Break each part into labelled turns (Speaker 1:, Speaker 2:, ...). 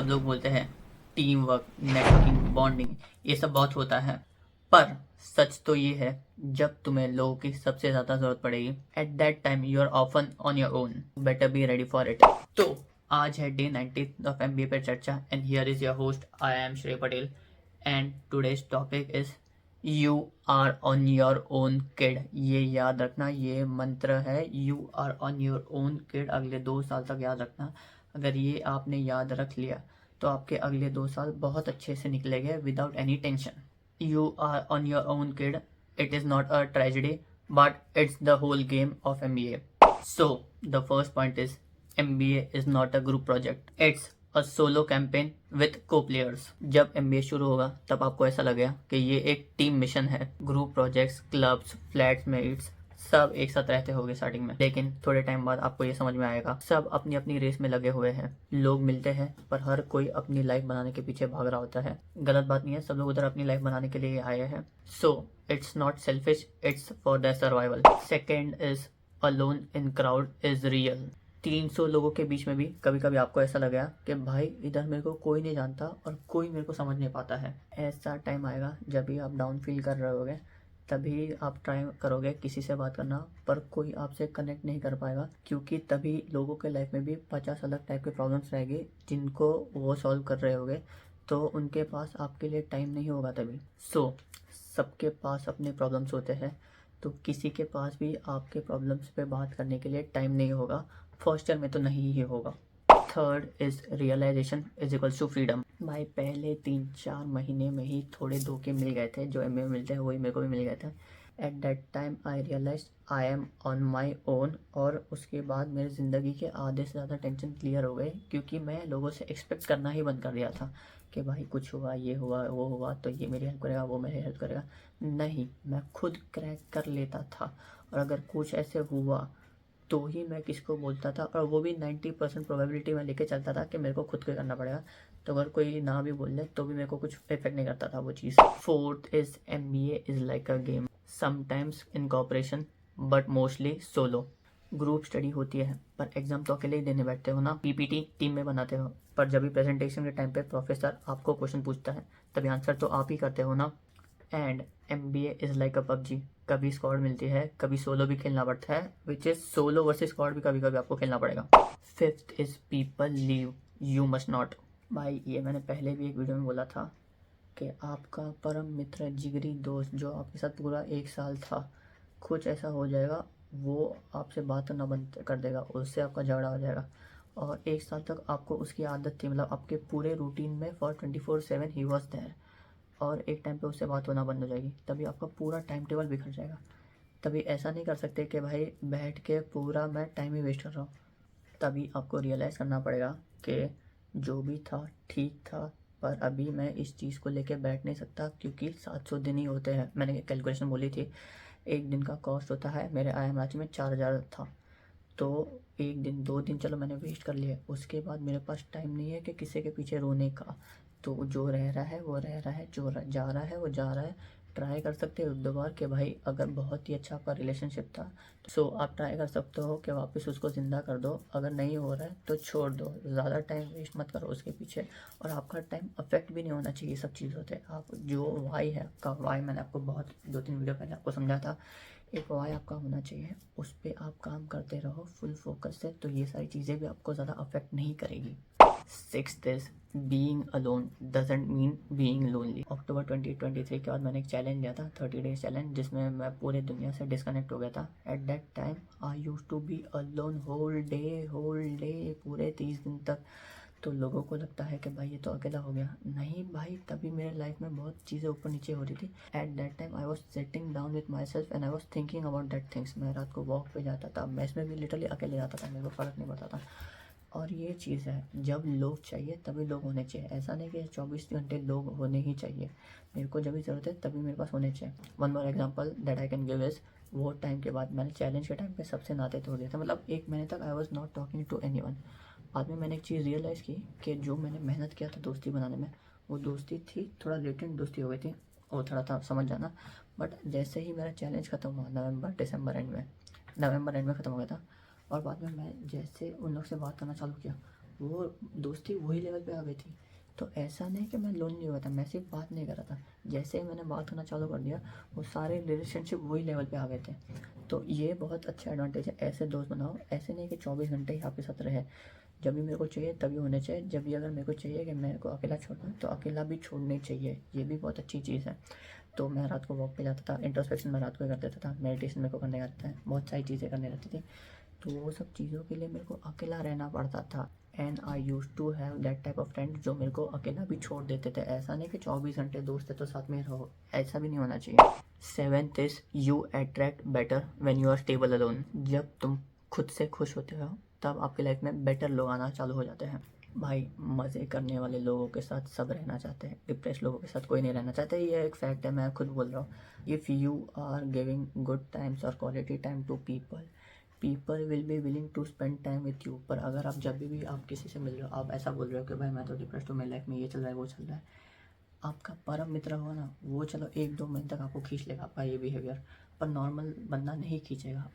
Speaker 1: सब लोग बोलते हैं टीम वर्क, नेटवर्किंग, बॉन्डिंग, ये सब बहुत होता है, पर सच तो ये है जब तुम्हें लोगों की सबसे ज्यादा जरूरत पड़ेगी, at that time you are often on your own, better be ready for it. तो आज है डे 90 ऑफ एमबीए पर चर्चा, and here is your host, I am Shrey Patel, and today's topic is you are on your own kid. ये याद रखना, ये मंत्र है, you are on your own kid. अगले 2 साल तक याद रखना। अगर ये आपने याद रख लिया तो आपके अगले 2 साल बहुत अच्छे से निकलेंगे without any tension. You are on your own kid, it is not a tragedy, but it's the whole game of MBA. So the first point is MBA is not a group project, it's a solo campaign with co players. जब MBA शुरू होगा तब आपको ऐसा लगेगा कि ये एक टीम मिशन है। ग्रुप प्रोजेक्ट्स, क्लब्स, फ्लैटमेट्स सब एक साथ रहते होंगे स्टार्टिंग में, लेकिन थोड़े टाइम बाद आपको ये समझ में आएगा सब अपनी अपनी रेस में लगे हुए हैं। लोग मिलते हैं पर हर कोई अपनी लाइफ बनाने के पीछे भाग रहा होता है। गलत बात नहीं है, सब लोग उधर अपनी लाइफ बनाने के लिए आए हैं। So it's not selfish, it's for the survival. Second is alone in crowd is real. 300 लोगों के बीच में भी कभी कभी आपको ऐसा लगेगा कि भाई इधर मेरे को कोई नहीं जानता और कोई मेरे को समझ नहीं पाता है। ऐसा टाइम आएगा जब भी आप डाउन फील कर रहे होगे, तभी आप ट्राई करोगे किसी से बात करना, पर कोई आपसे कनेक्ट नहीं कर पाएगा, क्योंकि तभी लोगों के लाइफ में भी 50 अलग टाइप के प्रॉब्लम्स रहेंगे जिनको वो सॉल्व कर रहे होगे, तो उनके पास आपके लिए टाइम नहीं होगा तभी। सो सबके पास अपने प्रॉब्लम्स होते हैं, तो किसी के पास भी आपके प्रॉब्लम्स पे बात करने के लिए टाइम नहीं होगा, फर्स्ट ईयर में तो नहीं ही होगा। Third is realisation is equals to freedom. भाई पहले 3-4 महीने में ही थोड़े धोखे मिल गए थे, जो एमबीए में मिलते हैं वही मेरे को भी मिल गए थे। At that time I realise I am on my own, और उसके बाद मेरी ज़िंदगी के आधे से ज़्यादा टेंशन क्लियर हो गए, क्योंकि मैं लोगों से एक्सपेक्ट करना ही बंद कर दिया था कि भाई कुछ हुआ, ये हुआ, वो हुआ तो ये मेरी हेल्प करेगा, वो मेरी हेल्प करेगा। नहीं, मैं खुद क्रैक कर लेता था, और अगर कुछ ऐसे हुआ तो ही मैं किसको बोलता था, और वो भी 90% प्रोबेबिलिटी में लेके चलता था कि मेरे को खुद को करना पड़ेगा। तो अगर कोई ना भी बोल दे तो भी मेरे को कुछ इफेक्ट नहीं करता था वो चीज़। Fourth is MBA is like a game, sometimes in cooperation but mostly solo. Group study होती है पर एग्जाम तो अकेले ही देने बैठते हो ना, पीपीटी टीम में बनाते हो, पर जब भी प्रेजेंटेशन के टाइम पे प्रोफेसर आपको क्वेश्चन पूछता है तभी आंसर तो आप ही करते हो ना। And MBA is like a PUBG, कभी स्क्वाड मिलती है, कभी सोलो भी खेलना पड़ता है, which is solo versus squad भी कभी कभी आपको खेलना पड़ेगा। Fifth is people leave, you must not. भाई ये मैंने पहले भी एक वीडियो में बोला था कि आपका परम मित्र, जिगरी दोस्त जो आपके साथ पूरा 1 साल था, कुछ ऐसा हो जाएगा वो आपसे बात करना बंद कर देगा, उससे आपका झगड़ा हो जाएगा, और 1 साल तक आपको उसकी आदत थी, मतलब आपके पूरे रूटीन में फॉर 24/7 ही वॉज देयर, और एक टाइम पे उससे बात होना बंद हो जाएगी, तभी आपका पूरा टाइम टेबल बिखर जाएगा। तभी ऐसा नहीं कर सकते कि भाई बैठ के पूरा मैं टाइम ही वेस्ट कर रहा हूँ। तभी आपको रियलाइज़ करना पड़ेगा कि जो भी था ठीक था, पर अभी मैं इस चीज़ को लेके बैठ नहीं सकता, क्योंकि 700 दिन ही होते हैं। मैंने कैलकुलेशन बोली थी, एक दिन का कॉस्ट होता है, मेरे आई एम रांची में 4000 था, तो एक दिन 2 दिन चलो मैंने वेस्ट कर लिया, उसके बाद मेरे पास टाइम नहीं है कि किसी के पीछे रोने का। तो जो रह रहा है वो रह रहा है, जो जा रहा है वो जा रहा है। ट्राई कर सकते हो 2 बार कि भाई अगर बहुत ही अच्छा आपका रिलेशनशिप था, सो आप ट्राई कर सकते हो कि वापस उसको ज़िंदा कर दो। अगर नहीं हो रहा है तो छोड़ दो, ज़्यादा टाइम वेस्ट मत करो उसके पीछे, और आपका टाइम अफेक्ट भी नहीं होना चाहिए। सब चीज़ होते हैं, आप जो वाई है आपका, वाई मैंने आपको बहुत 2-3 वीडियो पहले आपको समझा था, एक वाई आपका होना चाहिए, उस पर आप काम करते रहो फुल फोकस से, तो ये सारी चीज़ें भी आपको ज़्यादा अफेक्ट नहीं करेगी। Sixth is being alone doesn't mean being lonely. October 2023 के बाद मैंने एक चैलेंज लिया था, 30 डेज चैलेंज, जिसमें मैं पूरे दुनिया से डिस्कनेक्ट हो गया था। At that time I use to be alone whole day पूरे 30 दिन तक। तो लोगों को लगता है कि भाई ये तो अकेला हो गया, नहीं भाई, तभी मेरे लाइफ में बहुत चीज़ें ऊपर नीचे हो रही थी। Eight that time I was sitting down with my self and I was thinking about that things. मैं रात को वॉक पे जाता था, मैस में भी लिटरली अकेले जाता था, मेरे को फ़र्क नहीं पड़ता था। और ये चीज़ है, जब लोग चाहिए तभी लोग होने चाहिए, ऐसा नहीं कि 24 घंटे लोग होने ही चाहिए। मेरे को जब भी ज़रूरत है तभी मेरे पास होने चाहिए। One more example that I can give is, वो टाइम के बाद मैंने चैलेंज के टाइम पे सबसे नाते तोड़ दिए थे, मतलब 1 महीने तक I was not talking to anyone. बाद में मैंने एक चीज़ रियलाइज़ की कि जो मैंने मेहनत किया था दोस्ती बनाने में, वो दोस्ती थी थोड़ा लेटेंट दोस्ती हो गई थी, वो थोड़ा था, समझ जाना। बट जैसे ही मेरा चैलेंज ख़त्म हुआ नवंबर एंड में ख़त्म हो गया था, और बाद में मैं जैसे उन लोग से बात करना चालू किया, वो दोस्ती वही लेवल पे आ गई थी। तो ऐसा नहीं कि मैं लोनली हुआ था, मैं सिर्फ बात नहीं कर रहा था, जैसे ही मैंने बात करना चालू कर दिया वो सारे रिलेशनशिप वही लेवल पे आ गए थे। तो ये बहुत अच्छा एडवांटेज है, ऐसे दोस्त बनाओ। ऐसे नहीं कि 24 घंटे ही आपके साथ रहे, जब भी मेरे को चाहिए तभी होने चाहिए। जब भी अगर मेरे को चाहिए कि मेरे को अकेला छोड़ना है तो अकेला भी छोड़नी चाहिए, ये भी बहुत अच्छी चीज़ है। तो मैं रात को वॉक पे जाता था, इंट्रोस्पेक्शन मैं रात को ही कर देता था, मेडिटेशन मेरे को करने आता है, बहुत सारी चीज़ें करने रहती थी। तो वो सब चीज़ों के लिए मेरे को अकेला रहना पड़ता था। And I use to have that type of friend जो मेरे को अकेला भी छोड़ देते थे। ऐसा नहीं कि 24 घंटे दोस्त है तो साथ में रहो, ऐसा भी नहीं होना चाहिए। Seventh is you attract better when you are stable alone. जब तुम खुद से खुश होते हो तब आपकी लाइफ में बेटर लोग आना चालू हो जाते हैं। भाई मज़े करने वाले लोगों के साथ सब रहना चाहते हैं, डिप्रेस लोगों के साथ कोई नहीं रहना चाहता, ये एक फैक्ट है, मैं खुद बोल रहा हूँ। If you are giving good times और quality time to people, people will be willing to spend time with you. पर अगर आप जब भी आप किसी से मिल रहे हो, आप ऐसा बोल रहे हो कि भाई मैं तो डिप्रेस्ड हूँ, मेरी लाइफ में ये चल रहा है वो चल रहा है, आपका परम मित्र हो ना, वो चलो 1-2 महीने तक आपको खींच लेगा आपका ये बिहेवियर, पर नॉर्मल बंदा नहीं खींचेगा।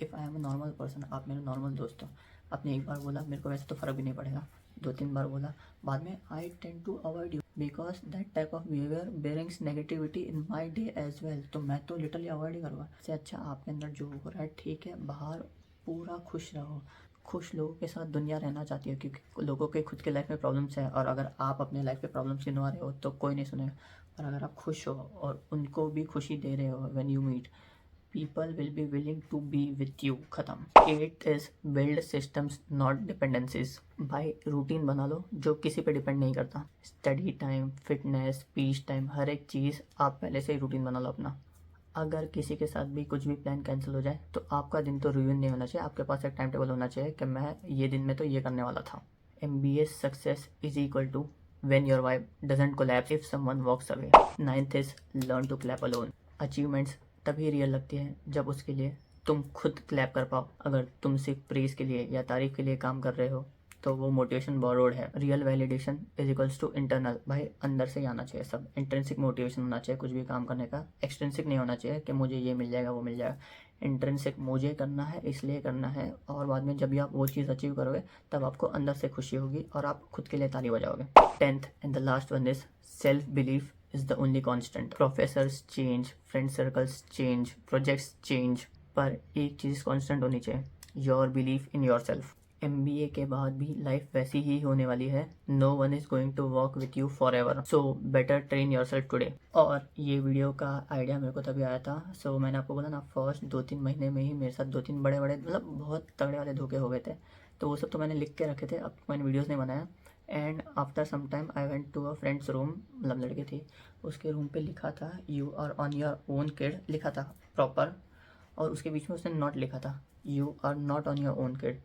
Speaker 1: If I am a normal person, आप मेरे नॉर्मल दोस्त हो, आपने एक बार बोला मेरे को वैसे तो फ़र्क भी नहीं पड़ेगा, 2-3 बार बोला, बाद में I tend to avoid you because that type of behaviour brings negativity in my day as well. तो मैं तो लिटरली अवॉइड ही करूँगा। इससे अच्छा आपके अंदर जो हो रहा है ठीक है, बाहर पूरा खुश रहो। खुश लोगों के साथ दुनिया रहना चाहती है, क्योंकि लोगों के खुद के लाइफ में प्रॉब्लम्स है, और अगर आप अपने लाइफ के प्रॉब्लम्स गिनवा रहे हो तो कोई नहीं सुनेगा। और अगर आप खुश हो और उनको भी खुशी दे रहे हो, when you meet people will be willing to be with you. खत्म। 8 is build systems not dependencies. भाई रूटीन बना लो जो किसी पे डिपेंड नहीं करता। Study time, fitness, peace time, हर एक चीज़ आप पहले से ही रूटीन बना लो अपना। अगर किसी के साथ भी कुछ भी प्लान कैंसिल हो जाए तो आपका दिन तो रुइन नहीं होना चाहिए, आपके पास एक टाइम टेबल होना चाहिए कि मैं ये दिन में तो ये करने वाला था। MBA success is equal to when your vibe doesn't collapse if someone walks away. 9th is learn to clap alone. Achievements तभी रियल लगती है जब उसके लिए तुम खुद क्लैप कर पाओ। अगर तुम सिर्फ प्रेज के लिए या तारीफ के लिए काम कर रहे हो तो वो मोटिवेशन बोरोड है। Real validation is equals to internal. भाई अंदर से ही आना चाहिए सब। इंट्रिंसिक मोटिवेशन होना चाहिए कुछ भी काम करने का, एक्सट्रिंसिक नहीं होना चाहिए कि मुझे ये मिल जाएगा वो मिल जाएगा। इंट्रिंसिक मुझे करना है इसलिए करना है, और बाद में जब भी आप वो चीज़ अचीव करोगे तब आपको अंदर से खुशी होगी और आप खुद के लिए ताली बजाओगे। 10th and the last one is self belief is the only constant. Professors change, friend circles change, projects change, पर एक चीज़ कांस्टेंट होनी चाहिए, your belief in your self. MBA के बाद भी लाइफ वैसी ही होने वाली है। No one is going to walk with you forever, so better train yourself today. और ये वीडियो का आइडिया मेरे को तभी आया था, सो मैंने आपको बोला ना, फर्स्ट 2-3 महीने में ही मेरे साथ 2-3 बड़े बड़े मतलब बहुत तगड़े वाले धोखे हो गए थे। तो वो सब तो मैंने लिख के रखे थे, अब मैंने वीडियोज़ नहीं बनाया। And after some time I went to a friend's room, मतलब लड़की थी, उसके रूम पे लिखा था you are on your own kid, लिखा था प्रॉपर, और उसके बीच में उसने नॉट लिखा था you are not on your own kid.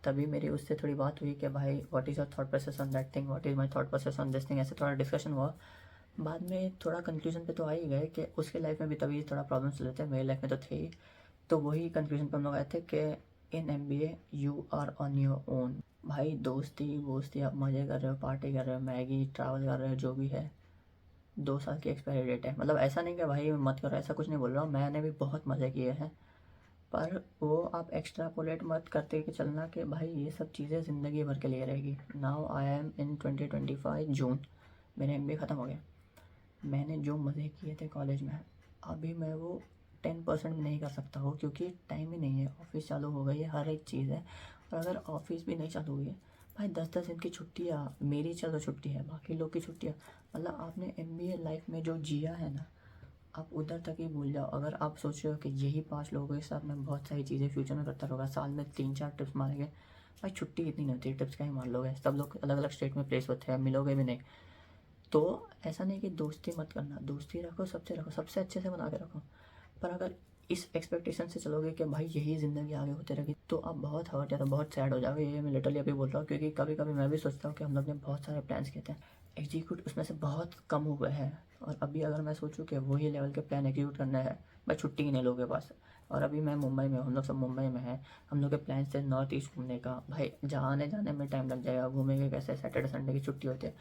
Speaker 1: तभी मेरी उससे थोड़ी बात हुई कि भाई what is your thought process on that thing, what is my thought process on this thing, ऐसे थोड़ा डिस्कशन हुआ। बाद में थोड़ा कंक्लूजन पे तो आ ही गए कि उसके लाइफ में भी तभी थोड़ा प्रॉब्लम चल रहे थे, मेरी लाइफ में तो थे ही। तो वही कंक्लूजन पे हम लोग आए थे कि in MBA you are on your own. भाई दोस्ती वोस्ती आप मज़े कर रहे हो, पार्टी कर रहे हो, मैगी ट्रैवल कर रहे हो, जो भी है, 2 साल की एक्सपायरी डेट है। मतलब ऐसा नहीं कि भाई मत करो, ऐसा कुछ नहीं बोल रहा हूँ, मैंने भी बहुत मज़े किए हैं, पर वो आप एक्स्ट्रापोलेट मत करते कि चलना कि भाई ये सब चीज़ें ज़िंदगी भर के लिए रहेगी। नाउ आई एम इन 2025 जून, मेरा MBA ख़त्म हो गया। मैंने जो मज़े किए थे कॉलेज में, अभी मैं वो 10% भी नहीं कर सकता हूँ, क्योंकि टाइम ही नहीं है। ऑफिस चालू हो गई है, हर एक चीज़ है, और अगर ऑफिस भी नहीं चालू हुई है, भाई 10-10 दिन की छुट्टियाँ, मेरी चलो छुट्टी है, बाकी लोग की छुट्टियाँ, मतलब आपने MBA लाइफ में जो जिया है ना, आप उधर तक ही भूल जाओ। अगर आप सोच रहे हो कि यही 5 लोगों के साथ मैं बहुत सारी चीज़ें फ्यूचर में करता रहूँगा, साल में 3-4 ट्रिप्स मारेंगे, भाई छुट्टी इतनी नहीं होती, ट्रिप्स का ही मार लोगे, सब लोग अलग अलग स्टेट में प्लेस होते हैं, मिलोगे भी नहीं। तो ऐसा नहीं कि दोस्ती मत करना, दोस्ती रखो, सबसे अच्छे से बना के रखो, पर अगर इस एक्सपेक्टेशन से चलोगे कि भाई यही ज़िंदगी आगे होती रहेगी तो आप बहुत हर्ट या तो बहुत सैड हो जाओगे। ये मैं लिटरली अभी बोल रहा हूँ, क्योंकि कभी कभी मैं भी सोचता हूँ कि हम लोग ने बहुत सारे प्लान्स किए थे, एग्जीक्यूट उसमें से बहुत कम हुए हैं। और अभी अगर मैं सोचूं कि वही लेवल के प्लान एग्जीक्यूट करना है, भाई छुट्टी ही नहीं लोगों के पास। और अभी मैं मुंबई में हूँ, हम लोग सब मुंबई में हैं, हम लोग के प्लान थे नॉर्थ ईस्ट घूमने का, भाई जहाँ आने जाने में टाइम लग जाएगा, घूमेंगे कैसे, सैटरडे संडे की छुट्टी होती है,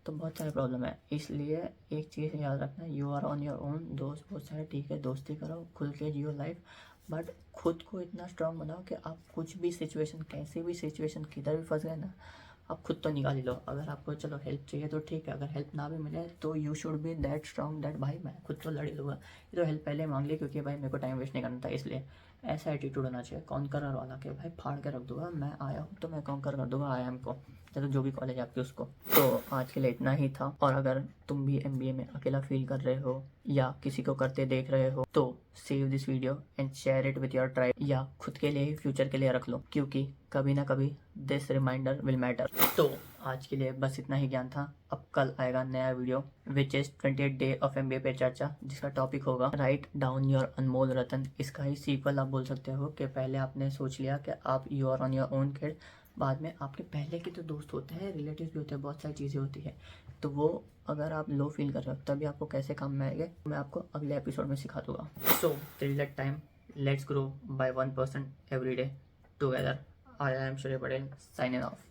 Speaker 1: तो बहुत सारे प्रॉब्लम है। इसलिए एक चीज़ याद रखना, you are on your own. दोस्त बहुत सारे ठीक है, दोस्ती करो, खुल के जियो लाइफ, बट खुद को इतना स्ट्रांग बनाओ कि आप कुछ भी सिचुएशन, कैसी भी सिचुएशन, किधर भी फंस गए ना, आप खुद तो निकाल ही लो। अगर आपको चलो हेल्प चाहिए तो ठीक है, अगर हेल्प ना भी मिले तो you should be that strong that भाई मैं खुद तो लड़ ही लूँगा। ये तो हेल्प पहले मांग ली क्योंकि भाई मेरे को टाइम वेस्ट नहीं करना था, इसलिए ऐसा एटीट्यूड होना चाहिए कॉन्करर वाला कि भाई फाड़ के रख दूंगा, मैं आया हूँ तो मैं कॉन्कर कर दूंगा आई एम को, चलो जो भी कॉलेज है आपकी उसको। तो आज के लिए इतना ही था। और अगर तुम भी एमबीए में अकेला फील कर रहे हो या किसी को करते देख रहे हो तो save this video and share it with your tribe, या खुद के लिए ही फ्यूचर के लिए रख लो, क्योंकि कभी ना कभी दिस रिमाइंडर विल मैटर। तो आज के लिए बस इतना ही ज्ञान था। अब कल आएगा नया video which is 28 day of MBA पे चर्चा, जिसका टॉपिक होगा राइट डाउन योर अनमोल रतन। इसका ही सीक्वल आप बोल सकते हो कि पहले आपने सोच लिया कि आप you are on your own kid, बाद में आपके पहले के तो दोस्त होते हैं, रिलेटिव्स भी होते हैं, बहुत सारी चीज़ें होती है, तो वो अगर आप लो फील कर रहे हो तभी आपको कैसे काम में आएंगे मैं आपको अगले एपिसोड में सिखा दूंगा। So till that time let's grow by 1% every day together. I am Shrey Patel signing off.